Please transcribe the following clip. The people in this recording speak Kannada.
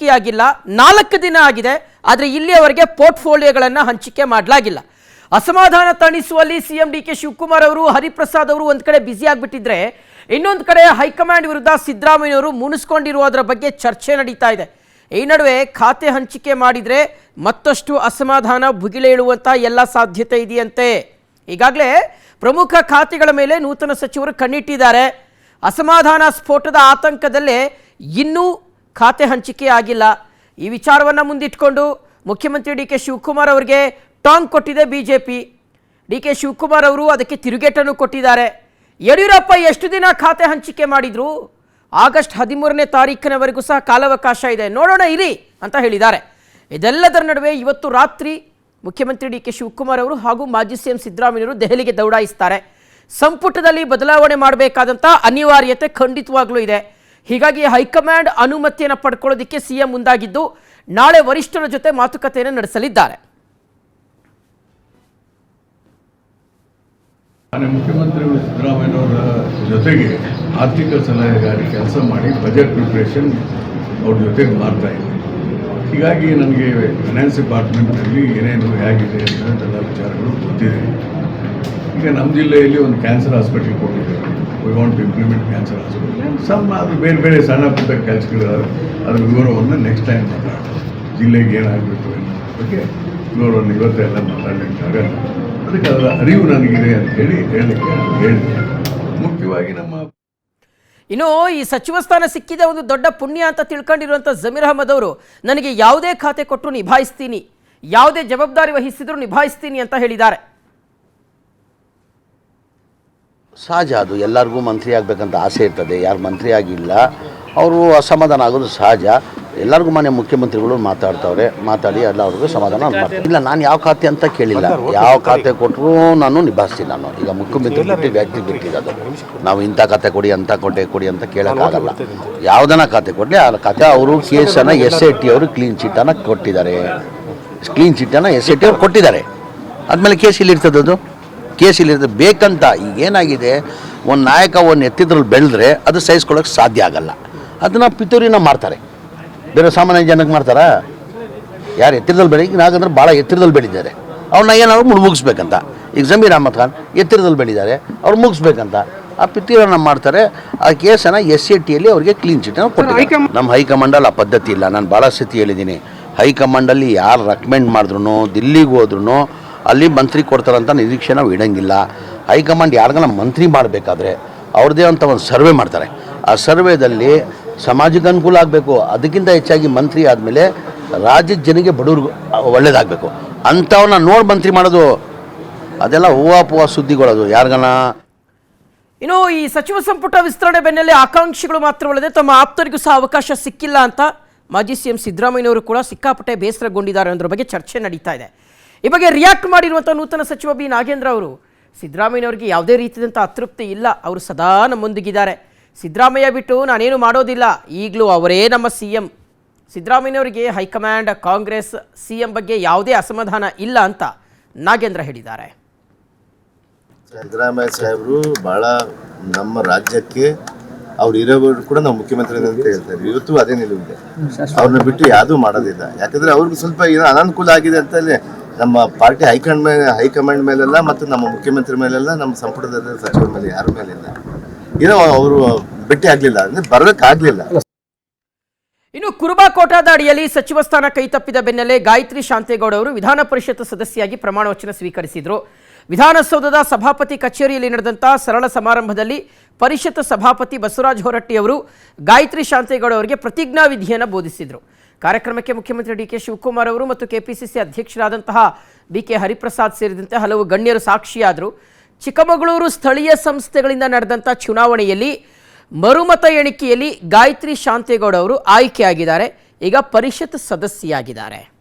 ಹಂಚಿಕೆಯಾಗಿಲ್ಲ. 4 ದಿನ ಆಗಿದೆ, ಆದರೆ ಇಲ್ಲಿಯವರೆಗೆ ಪೋರ್ಟ್ಫೋಲಿಯೋಗಳನ್ನು ಹಂಚಿಕೆ ಮಾಡಲಾಗಿಲ್ಲ. ಅಸಮಾಧಾನ ತಣಿಸುವಲ್ಲಿ ಸಿಎಂ ಡಿಕೆ ಶಿವಕುಮಾರ್ ಅವರು, ಹರಿಪ್ರಸಾದ್ ಅವರು ಒಂದು ಕಡೆ ಬ್ಯುಸಿ ಆಗಿಬಿಟ್ಟಿದ್ರೆ, ಇನ್ನೊಂದು ಕಡೆ ಹೈಕಮಾಂಡ್ ವಿರುದ್ಧ ಸಿದ್ದರಾಮಯ್ಯನವರು ಮುನಿಸ್ಕೊಂಡಿರುವುದರ ಬಗ್ಗೆ ಚರ್ಚೆ ನಡೀತಾ ಇದೆ. ಈ ನಡುವೆ ಖಾತೆ ಹಂಚಿಕೆ ಮಾಡಿದರೆ ಮತ್ತಷ್ಟು ಅಸಮಾಧಾನ ಭುಗಿಲೇಳುವಂಥ ಎಲ್ಲ ಸಾಧ್ಯತೆ ಇದೆಯಂತೆ. ಈಗಾಗಲೇ ಪ್ರಮುಖ ಖಾತೆಗಳ ಮೇಲೆ ನೂತನ ಸಚಿವರು ಕಣ್ಣಿಟ್ಟಿದ್ದಾರೆ. ಅಸಮಾಧಾನ ಸ್ಫೋಟದ ಆತಂಕದಲ್ಲೇ ಇನ್ನೂ ಖಾತೆ ಹಂಚಿಕೆ ಆಗಿಲ್ಲ. ಈ ವಿಚಾರವನ್ನು ಮುಂದಿಟ್ಕೊಂಡು ಮುಖ್ಯಮಂತ್ರಿ ಡಿ ಕೆ ಶಿವಕುಮಾರ್ ಅವರಿಗೆ ಟಾಂಗ್ ಕೊಟ್ಟಿದೆ ಬಿಜೆಪಿ. ಡಿ ಕೆ ಶಿವಕುಮಾರ್ ಅವರು ಅದಕ್ಕೆ ತಿರುಗೇಟನ್ನು ಕೊಟ್ಟಿದ್ದಾರೆ. ಯಡಿಯೂರಪ್ಪ ಎಷ್ಟು ದಿನ ಖಾತೆ ಹಂಚಿಕೆ ಮಾಡಿದ್ರು? ಆಗಸ್ಟ್ 13ನೇ ತಾರೀಕಿನವರೆಗೂ ಸಹ ಕಾಲಾವಕಾಶ ಇದೆ, ನೋಡೋಣ ಇರಿ ಅಂತ ಹೇಳಿದ್ದಾರೆ. ಇದೆಲ್ಲದರ ನಡುವೆ ಇವತ್ತು ರಾತ್ರಿ ಮುಖ್ಯಮಂತ್ರಿ ಡಿ ಕೆ ಶಿವಕುಮಾರ್ ಅವರು ಹಾಗೂ ಮಾಜಿ ಸಿಎಂ ಸಿದ್ದರಾಮಯ್ಯವರು ದೆಹಲಿಗೆ ದೌಡಾಯಿಸ್ತಾರೆ. ಸಂಪುಟದಲ್ಲಿ ಬದಲಾವಣೆ ಮಾಡಬೇಕಾದಂಥ ಅನಿವಾರ್ಯತೆ ಖಂಡಿತವಾಗ್ಲೂ ಇದೆ. ಹೀಗಾಗಿ ಹೈಕಮಾಂಡ್ ಅನುಮತಿಯನ್ನು ಪಡ್ಕೊಳ್ಳೋದಕ್ಕೆ ಸಿಎಂ ಮುಂದಾಗಿದ್ದು, ನಾಳೆ ವರಿಷ್ಠರ ಜೊತೆ ಮಾತುಕತೆಯನ್ನು ನಡೆಸಲಿದ್ದಾರೆ. ಮುಖ್ಯಮಂತ್ರಿಗಳು ಸಿದ್ದರಾಮಯ್ಯನವರ ಜೊತೆಗೆ ಆರ್ಥಿಕ ಸಲಹೆಗಾರಿ ಕೆಲಸ ಮಾಡಿ ಬಜೆಟ್ ಪ್ರಿಪ್ರೇಷನ್ ಅವ್ರ ಜೊತೆಗೆ ಮಾಡ್ತಾ ಇದ್ದೀನಿ. ಹೀಗಾಗಿ ನನಗೆ ಫೈನಾನ್ಸ್ ಡಿಪಾರ್ಟ್ಮೆಂಟ್ನಲ್ಲಿ ಏನೇನು ಹೇಗಿದೆ ಅನ್ನೋದೆಲ್ಲ ವಿಚಾರಗಳು ಗೊತ್ತಿದೆ. ಈಗ ನಮ್ಮ ಜಿಲ್ಲೆಯಲ್ಲಿ ಒಂದು ಕ್ಯಾನ್ಸರ್ ಹಾಸ್ಪಿಟಲ್ ಕೊಟ್ಟಿದ್ದಾರೆ. We want to implement cancer hospital. ಅದು ಬೇರೆ ಬೇರೆ ಸಣ್ಣ ಪುಟ್ಟ ಕೆಲಸಗಳಿದ್ದಾರೆ. ಅದರ ವಿವರವನ್ನು ನೆಕ್ಸ್ಟ್ ಟೈಮ್ ಮಾತಾಡೋಣ. ಜಿಲ್ಲೆಗೆ ಏನಾಗಬೇಕು ಅನ್ನೋದ್ರ ಬಗ್ಗೆ ವಿವರವನ್ನು ಇವತ್ತೆಲ್ಲ ಮಾತಾಡಲಿಕ್ಕಾಗಲ್ಲ. ಅದಕ್ಕೆ ಅದರ ಅರಿವು ನನಗಿದೆ ಅಂತ ಹೇಳಲಿಕ್ಕೆ ಹೇಳಿದೆ. ಮುಖ್ಯವಾಗಿ ಇನ್ನು ಈ ಸಚಿವ ಸ್ಥಾನ ಸಿಕ್ಕಿದೆ ಒಂದು ದೊಡ್ಡ ಪುಣ್ಯ ಅಂತ ತಿಳ್ಕೊಂಡಿರುವಂಥ ಜಮೀರ್ ಅಹಮದ್ ಅವರು, ನನಗೆ ಯಾವುದೇ ಖಾತೆ ಕೊಟ್ಟರು ನಿಭಾಯಿಸ್ತೀನಿ, ಯಾವುದೇ ಜವಾಬ್ದಾರಿ ವಹಿಸಿದ್ರು ನಿಭಾಯಿಸ್ತೀನಿ ಅಂತ ಹೇಳಿದ್ದಾರೆ. ಸಹಜ, ಅದು ಎಲ್ಲರಿಗೂ ಮಂತ್ರಿ ಆಗಬೇಕಂತ ಆಸೆ ಇರ್ತದೆ. ಯಾರು ಮಂತ್ರಿ ಆಗಿಲ್ಲ ಅವರು ಅಸಮಾಧಾನ ಆಗೋದು ಸಹಜ. ಎಲ್ಲರಿಗೂ ಮನೆ ಮುಖ್ಯಮಂತ್ರಿಗಳು ಮಾತಾಡಿ ಎಲ್ಲರಿಗೂ ಸಮಾಧಾನ ಮಾಡ್ತಾರೆ. ಇಲ್ಲ, ನಾನು ಯಾವ ಖಾತೆ ಅಂತ ಕೇಳಿಲ್ಲ. ಯಾವ ಖಾತೆ ಕೊಟ್ಟರು ನಾನು ನಿಭಾಯಿಸ್ತೀನಿ. ನಾನು ಈಗ ಮುಖ್ಯಮಂತ್ರಿ ಬಿಟ್ಟು ವ್ಯಕ್ತಿ ಬಿಟ್ಟಿರೋದು. ನಾವು ಇಂಥ ಖಾತೆ ಕೊಡಿ ಅಂಥ ಕೊಡಿ ಅಂತ ಕೇಳೋಕ್ಕಾಗಲ್ಲ. ಯಾವುದನ್ನ ಖಾತೆ ಕೊಡಲಿ ಆ ಖಾತೆ ಅವರು ಕೇಸನ್ನು SIT ಅವರು ಕ್ಲೀನ್ ಚಿಟ್ಟನ್ನು ಕೊಟ್ಟಿದ್ದಾರೆ. SIT ಅವ್ರು ಕೊಟ್ಟಿದ್ದಾರೆ. ಆದಮೇಲೆ ಕೇಸ್ ಇಲ್ಲಿರ್ತದದು. ಬೇಕಂತ ಈಗೇನಾಗಿದೆ, ಒಂದು ನಾಯಕ ಒಂದು ಎತ್ತಿದ್ರಲ್ಲಿ ಬೆಳೆದ್ರೆ ಅದು ಸಹಿಸ್ಕೊಳ್ಳೋಕೆ ಸಾಧ್ಯ ಆಗಲ್ಲ. ಅದನ್ನು ಪಿತೂರಿನ ಮಾಡ್ತಾರೆ. ಬೇರೆ ಸಾಮಾನ್ಯ ಜನಕ್ಕೆ ಮಾಡ್ತಾರಾ? ಯಾರು ಎತ್ತಿರದಲ್ಲಿ ಬೆಳಗ್ಗೆ ನಾಗಂದ್ರೆ ಭಾಳ ಎತ್ತಿರದಲ್ಲಿ ಬೆಳೀತಾರೆ, ಅವ್ರನ್ನ ಏನಾದ್ರು ಮುಗಿಸ್ಬೇಕಂತ. ಈಗ ಜಮೀರ್ ಅಹಮದ್ ಖಾನ್ ಎತ್ತಿರದಲ್ಲಿ ಬೆಳೀತಾರೆ, ಅವ್ರು ಮುಗಿಸ್ಬೇಕಂತ ಆ ಪಿತೂರನ್ನು ಮಾಡ್ತಾರೆ. ಆ ಕೇಸನ್ನು SITಯಲ್ಲಿ ಅವ್ರಿಗೆ ಕ್ಲೀನ್ ಚಿಟ್ಟನ್ನು ಕೊಟ್ಟಿದ್ದಾರೆ. ನಮ್ಮ ಹೈಕಮಾಂಡಲ್ಲಿ ಆ ಪದ್ಧತಿ ಇಲ್ಲ. ನಾನು ಭಾಳ ಸತಿ ಹೇಳಿದ್ದೀನಿ, ಹೈಕಮಾಂಡಲ್ಲಿ ಯಾರು ರೆಕಮೆಂಡ್ ಮಾಡಿದ್ರು ದಿಲ್ಲಿಗೆ ಹೋದ್ರೂ ಅಲ್ಲಿ ಮಂತ್ರಿ ಕೊಡ್ತಾರಂತ ನಿರೀಕ್ಷೆ ನಾವು ಇಡೋಂಗಿಲ್ಲ. ಹೈಕಮಾಂಡ್ ಯಾರಿಗಾನ ಮಂತ್ರಿ ಮಾಡಬೇಕಾದ್ರೆ ಅವ್ರದ್ದೇ ಅಂತ ಒಂದು ಸರ್ವೆ ಮಾಡ್ತಾರೆ. ಆ ಸರ್ವೆದಲ್ಲಿ ಸಮಾಜಕ್ಕೆ ಅನುಕೂಲ ಆಗಬೇಕು. ಅದಕ್ಕಿಂತ ಹೆಚ್ಚಾಗಿ ಮಂತ್ರಿ ಆದಮೇಲೆ ರಾಜ್ಯದ ಜನಕ್ಕೆ ಬಡವ್ರಿಗೂ ಒಳ್ಳೇದಾಗಬೇಕು ಅಂಥವನ್ನ ನೋಡಿ ಮಂತ್ರಿ ಮಾಡೋದು. ಅದೆಲ್ಲ ಹೂವಾಪೂವ ಸುದ್ದಿಗಳದು ಯಾರಿಗಾನ. ಇನ್ನು ಈ ಸಚಿವ ಸಂಪುಟ ವಿಸ್ತರಣೆ ಬೆನ್ನಲ್ಲೇ ಆಕಾಂಕ್ಷಿಗಳು ಮಾತ್ರವಲ್ಲದೆ ತಮ್ಮ ಆಪ್ತರಿಗೂ ಸಹ ಅವಕಾಶ ಸಿಕ್ಕಿಲ್ಲ ಅಂತ ಮಾಜಿ ಸಿಎಂ ಸಿದ್ದರಾಮಯ್ಯನವರು ಕೂಡ ಸಿಕ್ಕಾಪಟ್ಟೆ ಬೇಸರಗೊಂಡಿದ್ದಾರೆ ಅನ್ನೋದ್ರ ಬಗ್ಗೆ ಚರ್ಚೆ ನಡೀತಾ ಇದೆ. ಈ ಬಗ್ಗೆ ರಿಯಾಕ್ಟ್ ಮಾಡಿರುವಂಥ ನೂತನ ಸಚಿವ ಬಿ ನಾಗೇಂದ್ರ ಅವರು, ಸಿದ್ದರಾಮಯ್ಯನವರಿಗೆ ಯಾವುದೇ ರೀತಿಯಾದಂಥ ಅತೃಪ್ತಿ ಇಲ್ಲ, ಅವರು ಸದಾ ನಮ್ಮೊಂದಿಗಿದ್ದಾರೆ. ಸಿದ್ದರಾಮಯ್ಯ ಬಿಟ್ಟು ನಾನೇನು ಮಾಡೋದಿಲ್ಲ, ಈಗಲೂ ಅವರೇ ನಮ್ಮ ಸಿಎಂ. ಸಿದ್ದರಾಮಯ್ಯನವರಿಗೆ ಹೈಕಮಾಂಡ್, ಕಾಂಗ್ರೆಸ್, ಸಿಎಂ ಬಗ್ಗೆ ಯಾವುದೇ ಅಸಮಾಧಾನ ಇಲ್ಲ ಅಂತ ನಾಗೇಂದ್ರ ಹೇಳಿದ್ದಾರೆ. ಸಿದ್ದರಾಮಯ್ಯ ಸಾಹೇಬರು ಭಾಳ ನಮ್ಮ ರಾಜ್ಯಕ್ಕೆ ಅವ್ರು ಇರೋರು ಕೂಡ ನಾವು ಮುಖ್ಯಮಂತ್ರಿ ಅಂತ ಹೇಳ್ತಾರೆ. ಇವತ್ತು ಅದೇ ನಿಲುವಿದೆ. ಅವ್ರನ್ನ ಬಿಟ್ಟು ಯಾವುದೂ ಮಾಡೋದಿಲ್ಲ. ಯಾಕಂದರೆ ಅವ್ರಿಗೆ ಸ್ವಲ್ಪ ಏನೋ ಅನಾನುಕೂಲ ಆಗಿದೆ ಅಂತಲೇ ನಮ್ಮ ಪಾರ್ಟಿ ಹೈಕಮಾಂಡ್ ಮೇಲೆಲ್ಲ ಮತ್ತು ನಮ್ಮ ಮುಖ್ಯಮಂತ್ರಿ ಮೇಲೆಲ್ಲ, ನಮ್ಮ ಸಂಪುಟದ ಸಚಿವರ ಮೇಲೆ ಯಾರ ಮೇಲಿಲ್ಲ. ಏನೋ ಅವರು ಭೇಟಿ ಆಗಲಿಲ್ಲ ಅಂದರೆ ಬರೋಕ್ಕಾಗಲಿಲ್ಲ. ಇನ್ನು ಕುರುಬಾ ಕೋಟಾದ ಅಡಿಯಲ್ಲಿ ಸಚಿವ ಸ್ಥಾನ ಕೈತಪ್ಪಿದ ಬೆನ್ನಲ್ಲೇ ಗಾಯತ್ರಿ ಶಾಂತೇಗೌಡ ಅವರು ವಿಧಾನ ಪರಿಷತ್ ಸದಸ್ಯರಾಗಿ ಪ್ರಮಾಣ ವಚನ ಸ್ವೀಕರಿಸಿದರು. ವಿಧಾನಸೌಧದ ಸಭಾಪತಿ ಕಚೇರಿಯಲ್ಲಿ ನಡೆದಂಥ ಸರಳ ಸಮಾರಂಭದಲ್ಲಿ ಪರಿಷತ್ ಸಭಾಪತಿ ಬಸವರಾಜ ಹೊರಟ್ಟಿ ಅವರು ಗಾಯತ್ರಿ ಶಾಂತೇಗೌಡ ಅವರಿಗೆ ಪ್ರತಿಜ್ಞಾ ವಿಧಿಯನ್ನು ಬೋಧಿಸಿದರು. ಕಾರ್ಯಕ್ರಮಕ್ಕೆ ಮುಖ್ಯಮಂತ್ರಿ ಡಿ ಕೆ ಶಿವಕುಮಾರ್ ಅವರು ಮತ್ತು KPCC ಅಧ್ಯಕ್ಷರಾದಂತಹ BK ಹರಿಪ್ರಸಾದ್ ಸೇರಿದಂತೆ ಹಲವು ಗಣ್ಯರು ಸಾಕ್ಷಿಯಾದರು. ಚಿಕ್ಕಮಗಳೂರು ಸ್ಥಳೀಯ ಸಂಸ್ಥೆಗಳಿಂದ ನಡೆದಂಥ ಚುನಾವಣೆಯಲ್ಲಿ ಮರುಮತ ಎಣಿಕೆಯಲ್ಲಿ ಗಾಯತ್ರಿ ಶಾಂತೇಗೌಡ ಅವರು ಆಯ್ಕೆಯಾಗಿದ್ದಾರೆ. ಈಗ ಪರಿಷತ್ ಸದಸ್ಯರಾಗಿದ್ದಾರೆ.